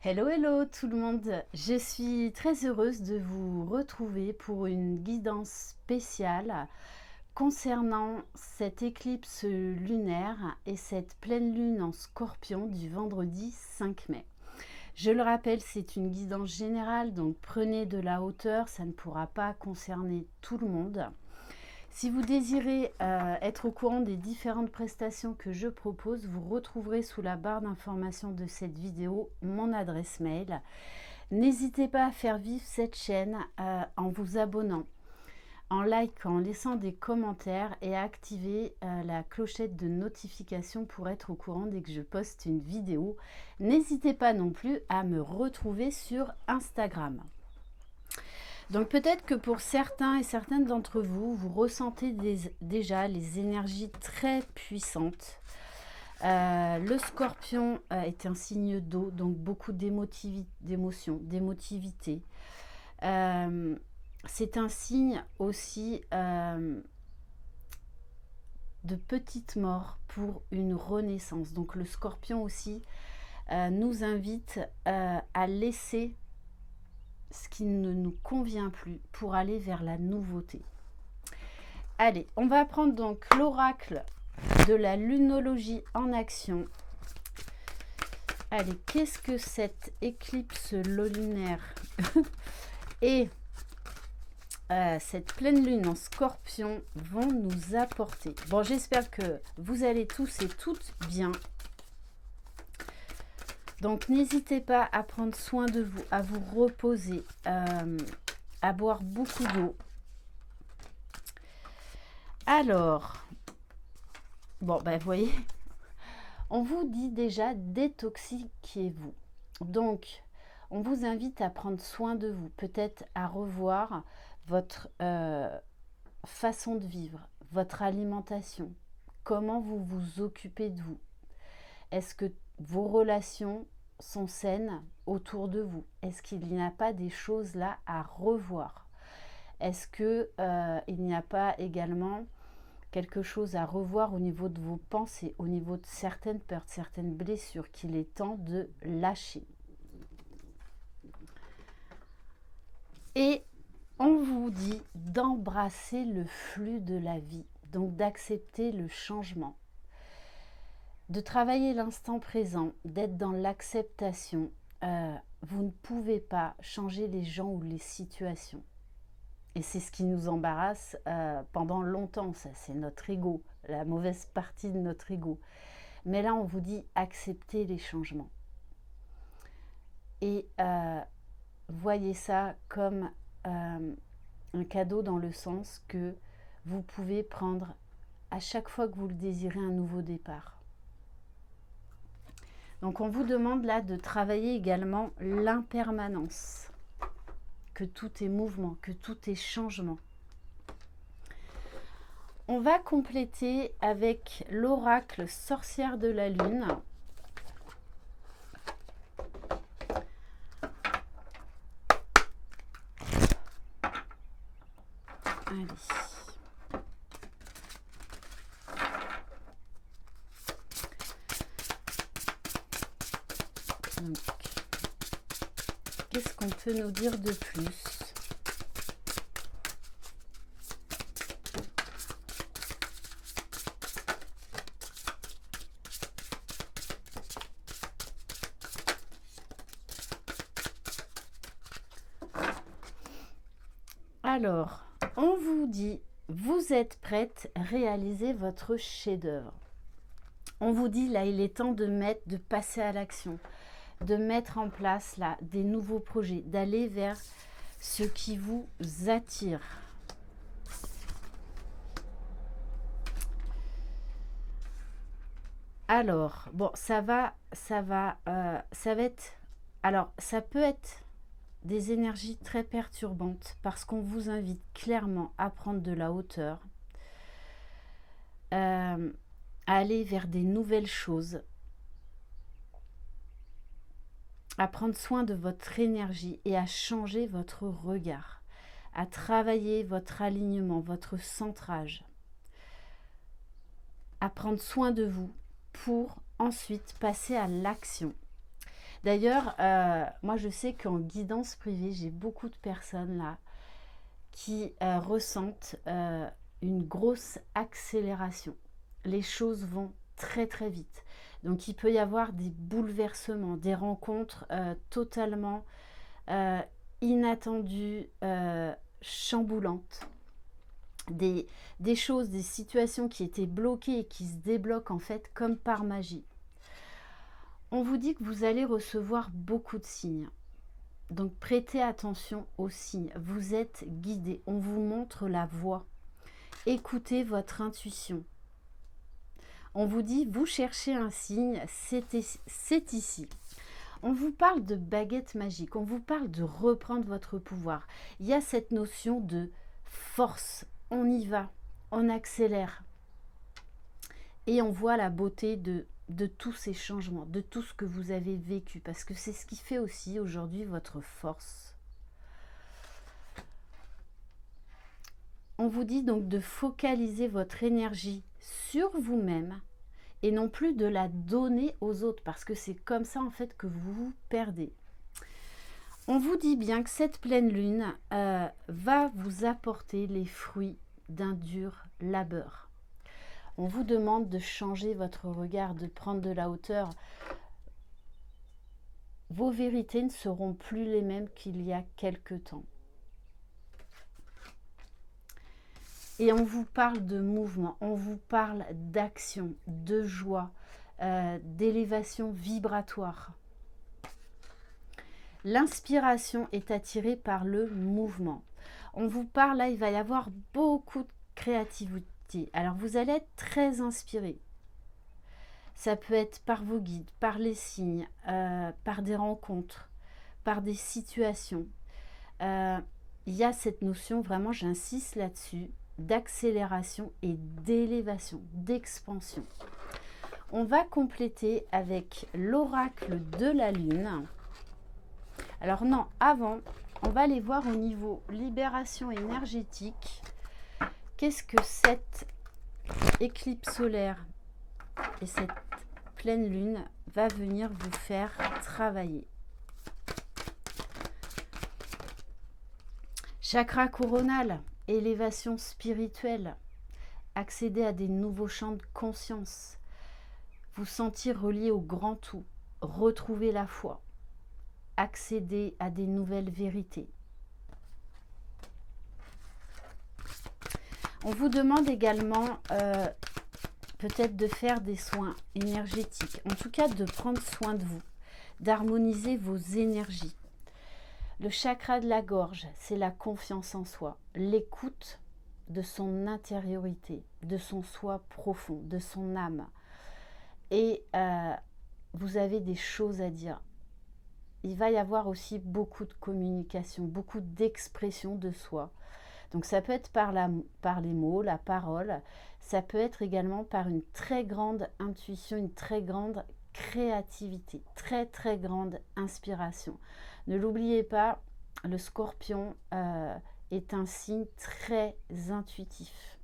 Hello, hello tout le monde. Je suis très heureuse de vous retrouver pour une guidance spéciale concernant cette éclipse lunaire et cette pleine lune en Scorpion du vendredi 5 mai. Je le rappelle, c'est une guidance générale, donc prenez de la hauteur, ça ne pourra pas concerner tout le monde. Si vous désirez être au courant des différentes prestations que je propose, vous retrouverez sous la barre d'information de cette vidéo mon adresse mail. N'hésitez pas à faire vivre cette chaîne en vous abonnant, en likant, en laissant des commentaires et à activer la clochette de notification pour être au courant dès que je poste une vidéo. N'hésitez pas non plus à me retrouver sur Instagram. Donc peut-être que pour certains et certaines d'entre vous, vous ressentez déjà les énergies très puissantes. Le Scorpion est un signe d'eau, donc beaucoup d'émotions, d'émotivité. C'est un signe aussi de petite mort pour une renaissance. Donc le Scorpion aussi nous invite à laisser ce qui ne nous convient plus pour aller vers la nouveauté. Allez, on va prendre donc l'oracle de la lunologie en action. Allez, qu'est-ce que cette éclipse lunaire et cette pleine lune en Scorpion vont nous apporter? Bon, j'espère que vous allez tous et toutes bien. Donc n'hésitez pas à prendre soin de vous, à vous reposer, à boire beaucoup d'eau. Alors, bon, ben vous voyez, on vous dit déjà détoxiquez-vous. Donc, on vous invite à prendre soin de vous, peut-être à revoir votre façon de vivre, votre alimentation, comment vous vous occupez de vous. Est-ce que vos relations sont saines autour de vous? Est-ce qu'il n'y a pas des choses là à revoir? Est-ce que il n'y a pas également quelque chose à revoir au niveau de vos pensées, au niveau de certaines peurs, de certaines blessures qu'il est temps de lâcher? Et on vous dit d'embrasser le flux de la vie, donc d'accepter le changement, de travailler l'instant présent, d'être dans l'acceptation. Vous ne pouvez pas changer les gens ou les situations. Et c'est ce qui nous embarrasse pendant longtemps, ça c'est notre ego, la mauvaise partie de notre ego. Mais là on vous dit accepter les changements. Et voyez ça comme un cadeau dans le sens que vous pouvez prendre à chaque fois que vous le désirez un nouveau départ. Donc on vous demande là de travailler également l'impermanence, que tout est mouvement, que tout est changement. On va compléter avec l'oracle sorcière de la lune. Allez. Donc, qu'est-ce qu'on peut nous dire de plus? Alors, on vous dit, vous êtes prête à réaliser votre chef-d'œuvre. On vous dit, là, il est temps de passer à l'action, de mettre en place là des nouveaux projets, d'aller vers ce qui vous attire. Alors, bon, ça va être... Alors, ça peut être des énergies très perturbantes parce qu'on vous invite clairement à prendre de la hauteur, à aller vers des nouvelles choses, à prendre soin de votre énergie et à changer votre regard, à travailler votre alignement, votre centrage, à prendre soin de vous pour ensuite passer à l'action. D'ailleurs, moi je sais qu'en guidance privée, j'ai beaucoup de personnes là qui ressentent une grosse accélération. Les choses vont très très vite. Donc il peut y avoir des bouleversements, des rencontres totalement euh, inattendues, chamboulantes. Des choses, des situations qui étaient bloquées et qui se débloquent en fait comme par magie. On vous dit que vous allez recevoir beaucoup de signes. Donc prêtez attention aux signes. Vous êtes guidé. On vous montre la voie. Écoutez votre intuition. On vous dit, vous cherchez un signe, c'est ici. On vous parle de baguette magique. On vous parle de reprendre votre pouvoir. Il y a cette notion de force. On y va. On accélère. Et on voit la beauté de tous ces changements, de tout ce que vous avez vécu, parce que c'est ce qui fait aussi aujourd'hui votre force. On vous dit donc de focaliser votre énergie sur vous-même et non plus de la donner aux autres, parce que c'est comme ça en fait que vous vous perdez. On vous dit bien que cette pleine lune va vous apporter les fruits d'un dur labeur. On vous demande de changer votre regard, de prendre de la hauteur. Vos vérités ne seront plus les mêmes qu'il y a quelque temps. Et on vous parle de mouvement, on vous parle d'action, de joie, d'élévation vibratoire. L'inspiration est attirée par le mouvement. On vous parle, là, il va y avoir beaucoup de créativité. Alors, vous allez être très inspiré. Ça peut être par vos guides, par les signes, par des rencontres, par des situations. Il y a cette notion, vraiment, j'insiste là-dessus, d'accélération et d'élévation, d'expansion. On va compléter avec l'oracle de la lune. Alors non, avant, on va aller voir au niveau libération énergétique. Qu'est-ce que cette éclipse solaire et cette pleine lune va venir vous faire travailler? Chakra coronal, élévation spirituelle, accéder à des nouveaux champs de conscience, vous sentir relié au grand tout, retrouver la foi, accéder à des nouvelles vérités. On vous demande également peut-être de faire des soins énergétiques, en tout cas de prendre soin de vous, d'harmoniser vos énergies. Le chakra de la gorge, c'est la confiance en soi, l'écoute de son intériorité, de son soi profond, de son âme. Et vous avez des choses à dire. Il va y avoir aussi beaucoup de communication, beaucoup d'expression de soi. Donc ça peut être par les mots, la parole, ça peut être également par une très grande intuition, une très grande créativité, très très grande inspiration. Ne l'oubliez pas, le Scorpion est un signe très intuitif.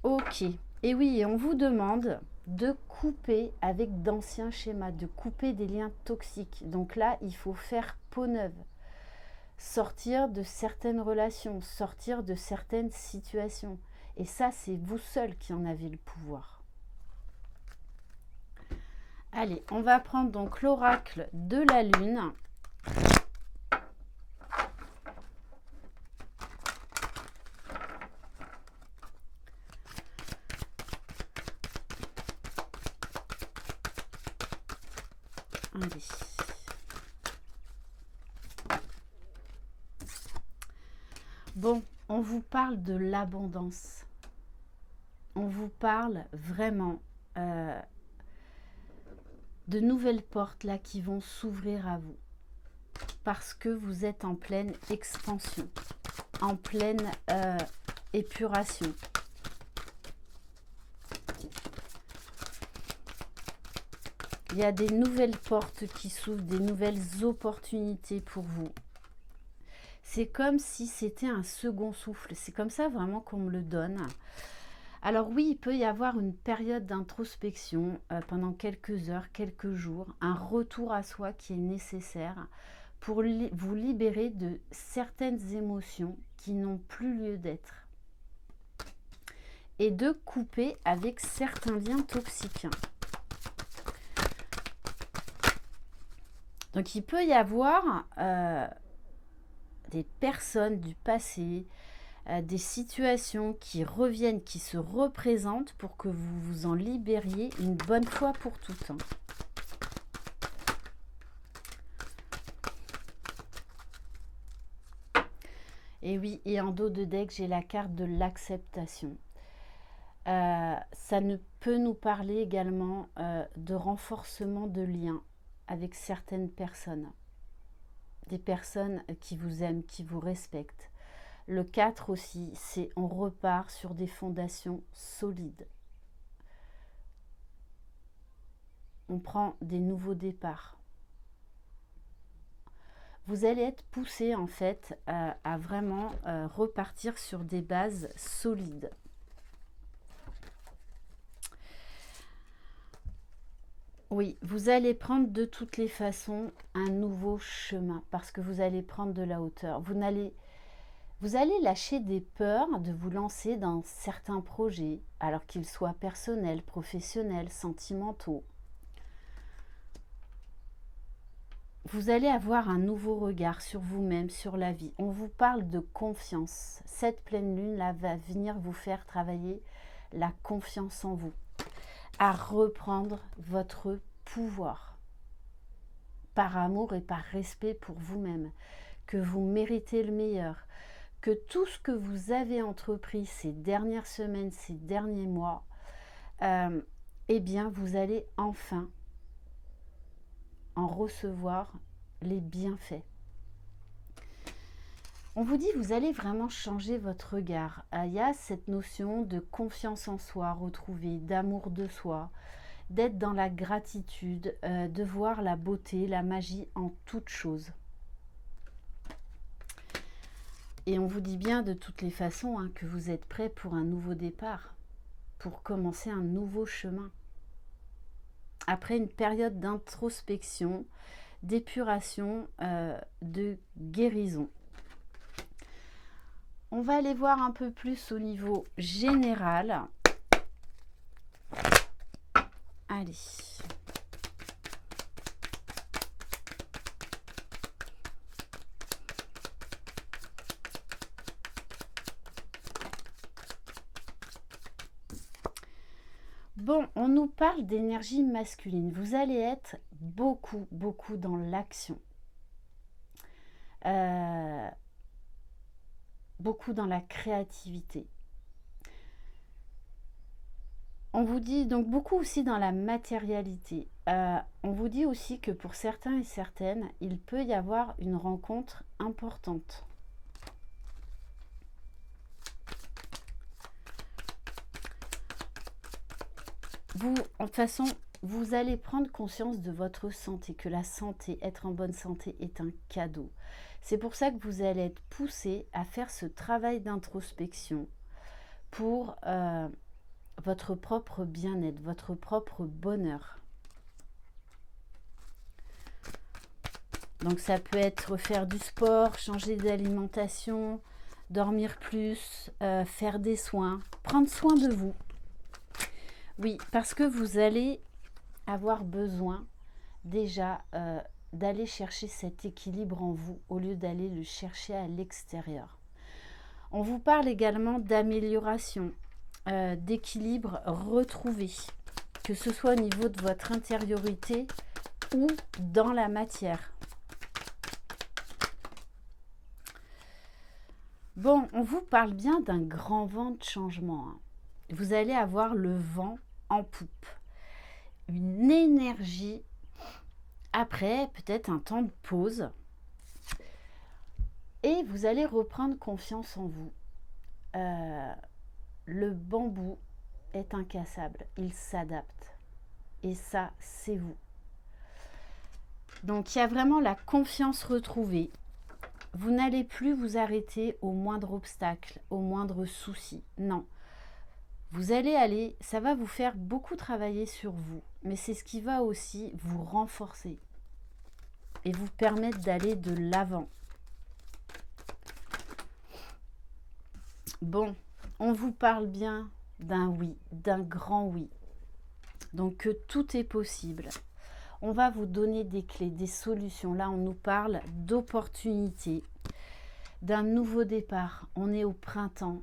Ok, et oui, on vous demande de couper avec d'anciens schémas, de couper des liens toxiques. Donc là, il faut faire peau neuve. Sortir de certaines relations, sortir de certaines situations. Et ça, c'est vous seul qui en avez le pouvoir. Allez, on va prendre donc l'oracle de la lune. Allez. Bon, on vous parle de l'abondance. On vous parle vraiment de nouvelles portes là qui vont s'ouvrir à vous. Parce que vous êtes en pleine expansion, en pleine épuration. Il y a des nouvelles portes qui s'ouvrent, des nouvelles opportunités pour vous. C'est comme si c'était un second souffle. C'est comme ça vraiment qu'on me le donne. Alors oui, il peut y avoir une période d'introspection pendant quelques heures, quelques jours, un retour à soi qui est nécessaire pour vous libérer de certaines émotions qui n'ont plus lieu d'être et de couper avec certains liens toxiques. Donc il peut y avoir des personnes du passé, des situations qui reviennent, qui se représentent pour que vous vous en libériez une bonne fois pour toutes. Et oui, et en dos de deck, j'ai la carte de l'acceptation. Ça ne peut nous parler également de renforcement de liens avec certaines personnes. Des personnes qui vous aiment, qui vous respectent. Le 4 aussi, c'est on repart sur des fondations solides. On prend des nouveaux départs. Vous allez être poussé en fait à vraiment repartir sur des bases solides. Oui, vous allez prendre de toutes les façons un nouveau chemin parce que vous allez prendre de la hauteur. Vous allez lâcher des peurs de vous lancer dans certains projets, alors qu'ils soient personnels, professionnels, sentimentaux. Vous allez avoir un nouveau regard sur vous-même, sur la vie. On vous parle de confiance. Cette pleine lune-là va venir vous faire travailler la confiance en vous, à reprendre votre pouvoir, par amour et par respect pour vous-même, que vous méritez le meilleur, que tout ce que vous avez entrepris ces dernières semaines, ces derniers mois, eh bien, vous allez enfin en recevoir les bienfaits. On vous dit, vous allez vraiment changer votre regard. Il y a cette notion de confiance en soi retrouvée, d'amour de soi, d'être dans la gratitude, de voir la beauté, la magie en toute chose. Et on vous dit bien de toutes les façons que vous êtes prêt pour un nouveau départ, pour commencer un nouveau chemin. Après une période d'introspection, d'épuration, de guérison. On va aller voir un peu plus au niveau général. Allez. Bon, on nous parle d'énergie masculine. Vous allez être beaucoup dans l'action. Beaucoup dans la créativité. On vous dit donc beaucoup aussi dans la matérialité. On vous dit aussi que pour certains et certaines, il peut y avoir une rencontre importante. Vous, en toute façon, vous allez prendre conscience de votre santé, que la santé, être en bonne santé est un cadeau. C'est pour ça que vous allez être poussé à faire ce travail d'introspection pour votre propre bien-être, votre propre bonheur. Donc ça peut être faire du sport, changer d'alimentation, dormir plus, faire des soins, prendre soin de vous. Oui, parce que vous allez avoir besoin déjà d'aller chercher cet équilibre en vous au lieu d'aller le chercher à l'extérieur. On vous parle également d'amélioration, d'équilibre retrouvé, que ce soit au niveau de votre intériorité ou dans la matière. Bon, on vous parle bien d'un grand vent de changement. Vous allez avoir le vent en poupe. Une énergie, après peut-être un temps de pause. Et vous allez reprendre confiance en vous. Le bambou est incassable, il s'adapte. Et ça, c'est vous. Donc, il y a vraiment la confiance retrouvée. Vous n'allez plus vous arrêter au moindre obstacle, au moindre souci. Non. Vous allez aller, ça va vous faire beaucoup travailler sur vous, mais c'est ce qui va aussi vous renforcer et vous permettre d'aller de l'avant. Bon, on vous parle bien d'un oui, d'un grand oui. Donc que tout est possible. On va vous donner des clés, des solutions. Là, on nous parle d'opportunités, d'un nouveau départ. On est au printemps.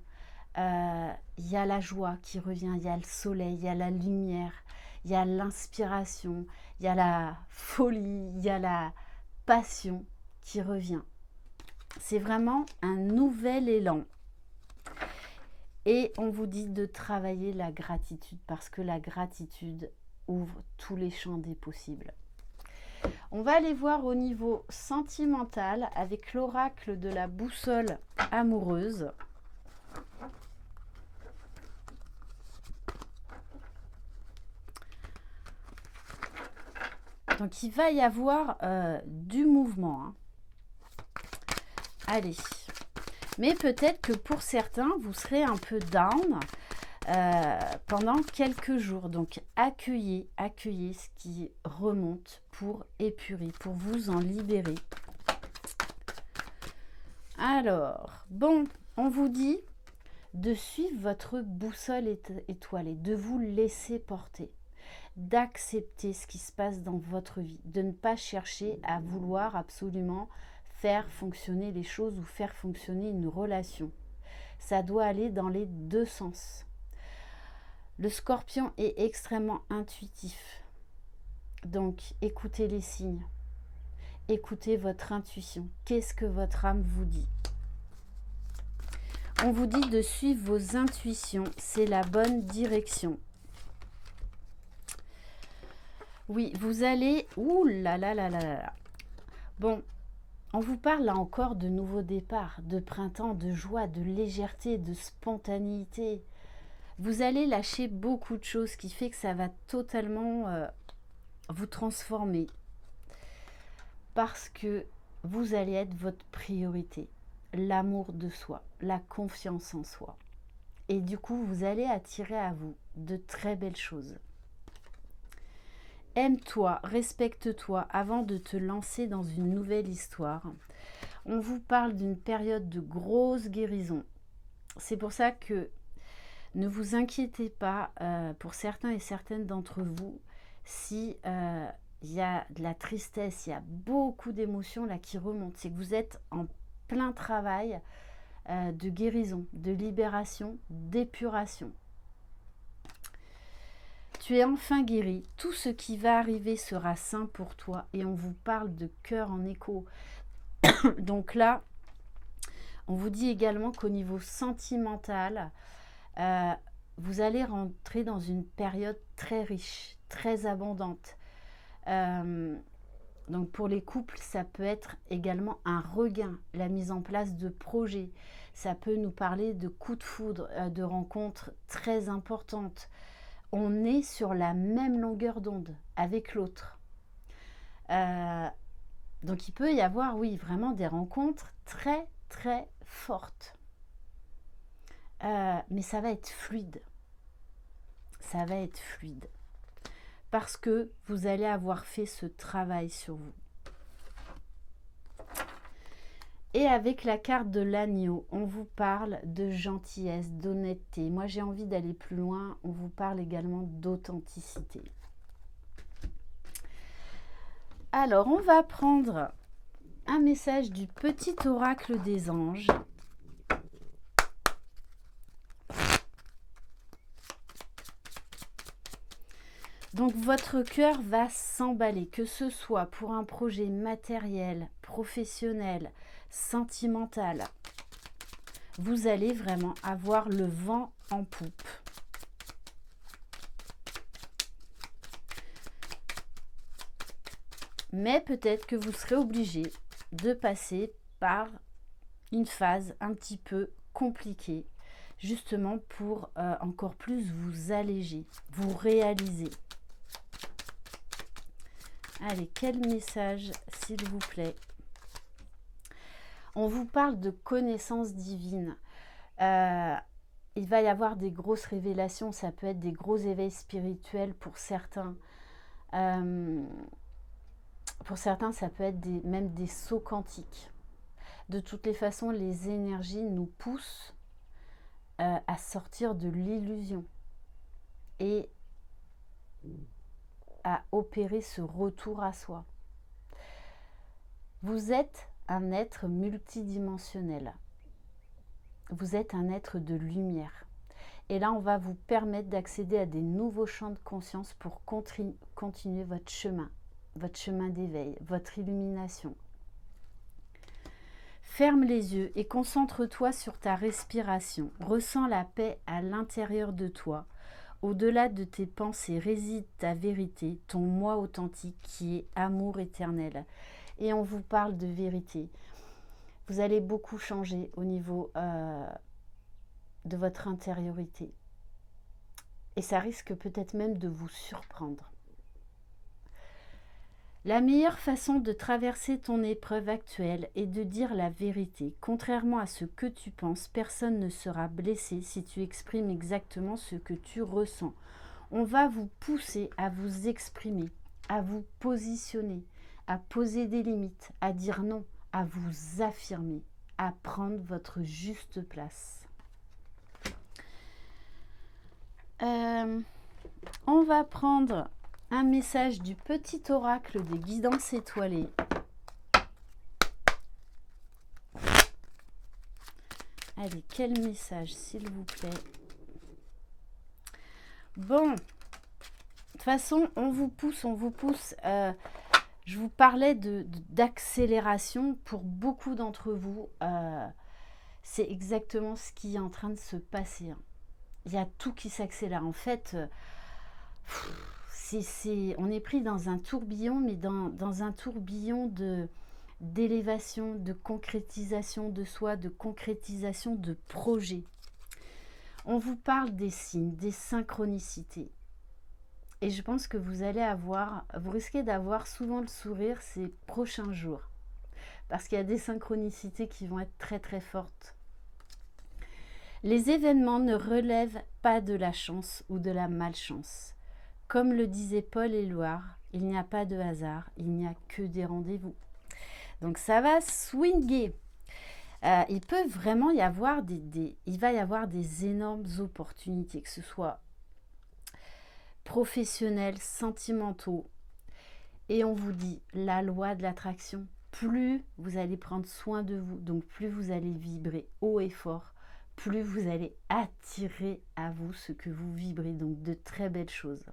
Il y a la joie qui revient, il y a le soleil, il y a la lumière, il y a l'inspiration, il y a la folie, il y a la passion qui revient. C'est vraiment un nouvel élan. Et on vous dit de travailler la gratitude parce que la gratitude ouvre tous les champs des possibles. On va aller voir au niveau sentimental avec l'oracle de la boussole amoureuse. Donc il va y avoir du mouvement. Hein. Allez. Mais peut-être que pour certains, vous serez un peu down pendant quelques jours. Donc accueillez ce qui remonte pour épurer, pour vous en libérer. Alors, bon, on vous dit de suivre votre boussole étoilée, de vous laisser porter, d'accepter ce qui se passe dans votre vie, de ne pas chercher à vouloir absolument faire fonctionner les choses ou faire fonctionner une relation. Ça doit aller dans les deux sens. Le scorpion est extrêmement intuitif. Donc, écoutez les signes. Écoutez votre intuition. Qu'est-ce que votre âme vous dit? On vous dit de suivre vos intuitions. C'est la bonne direction. Oui, vous allez... Ouh là là là là là. Bon, on vous parle là encore de nouveaux départs, de printemps, de joie, de légèreté, de spontanéité. Vous allez lâcher beaucoup de choses, qui fait que ça va totalement vous transformer. Parce que vous allez être votre priorité. L'amour de soi, la confiance en soi. Et du coup, vous allez attirer à vous de très belles choses. Aime-toi, respecte-toi avant de te lancer dans une nouvelle histoire. On vous parle d'une période de grosse guérison. C'est pour ça que ne vous inquiétez pas pour certains et certaines d'entre vous si il y a de la tristesse, il y a beaucoup d'émotions là qui remontent. C'est que vous êtes en plein travail de guérison, de libération, d'épuration. Tu es enfin guéri, tout ce qui va arriver sera sain pour toi et on vous parle de cœur en écho. Donc là, on vous dit également qu'au niveau sentimental, vous allez rentrer dans une période très riche, très abondante. Donc pour les couples, ça peut être également un regain, la mise en place de projets. Ça peut nous parler de coups de foudre, de rencontres très importantes. On est sur la même longueur d'onde avec l'autre. Donc il peut y avoir, oui, vraiment des rencontres très très fortes. Mais ça va être fluide. Ça va être fluide. Parce que vous allez avoir fait ce travail sur vous. Et avec la carte de l'agneau, on vous parle de gentillesse, d'honnêteté. Moi, j'ai envie d'aller plus loin. On vous parle également d'authenticité. Alors, on va prendre un message du petit oracle des anges. Donc, votre cœur va s'emballer, que ce soit pour un projet matériel, professionnel, sentimental. Vous allez vraiment avoir le vent en poupe. Mais peut-être que vous serez obligé de passer par une phase un petit peu compliquée, justement pour encore plus vous alléger, vous réaliser. Allez, quel message, s'il vous plaît? On vous parle de connaissance divine. Il il va y avoir des grosses révélations, ça peut être des gros éveils spirituels pour certains. Pour certains, ça peut être même des sauts quantiques. De toutes les façons, les énergies nous poussent à sortir de l'illusion et à opérer ce retour à soi. Vous êtes un être multidimensionnel. Vous êtes un être de lumière. Et là, on va vous permettre d'accéder à des nouveaux champs de conscience pour continuer votre chemin d'éveil, votre illumination. Ferme les yeux et concentre-toi sur ta respiration. Ressens la paix à l'intérieur de toi. Au-delà de tes pensées réside ta vérité, ton moi authentique qui est amour éternel. Et on vous parle de vérité. Vous allez beaucoup changer au niveau de votre intériorité. Et ça risque peut-être même de vous surprendre. La meilleure façon de traverser ton épreuve actuelle est de dire la vérité. Contrairement à ce que tu penses, personne ne sera blessé si tu exprimes exactement ce que tu ressens. On va vous pousser à vous exprimer, à vous positionner, à poser des limites, à dire non, à vous affirmer, à prendre votre juste place. On va prendre un message du petit oracle des guidances étoilées. Allez, quel message, s'il vous plaît? Bon, de toute façon, on vous pousse. Je vous parlais d'accélération pour beaucoup d'entre vous. C'est exactement ce qui est en train de se passer. Il y a tout qui s'accélère. En fait, on est pris dans un tourbillon, mais dans un tourbillon d'élévation, de concrétisation de soi, de concrétisation de projets. On vous parle des signes, des synchronicités. Et je pense que vous risquez d'avoir souvent le sourire ces prochains jours. Parce qu'il y a des synchronicités qui vont être très très fortes. Les événements ne relèvent pas de la chance ou de la malchance. Comme le disait Paul Éluard, il n'y a pas de hasard, il n'y a que des rendez-vous. Donc ça va swinguer. Il peut vraiment y avoir il va y avoir des énormes opportunités, que ce soit professionnels, sentimentaux. Et on vous dit, la loi de l'attraction, plus vous allez prendre soin de vous, donc plus vous allez vibrer haut et fort, plus vous allez attirer à vous ce que vous vibrez, donc de très belles choses.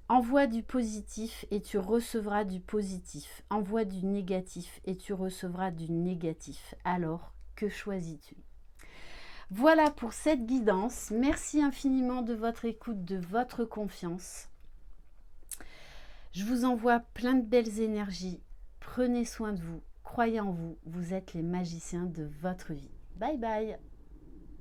Envoie du positif et tu recevras du positif. Envoie du négatif et tu recevras du négatif. Alors, que choisis-tu? Voilà pour cette guidance. Merci infiniment de votre écoute, de votre confiance. Je vous envoie plein de belles énergies. Prenez soin de vous. Croyez en vous. Vous êtes les magiciens de votre vie. Bye bye.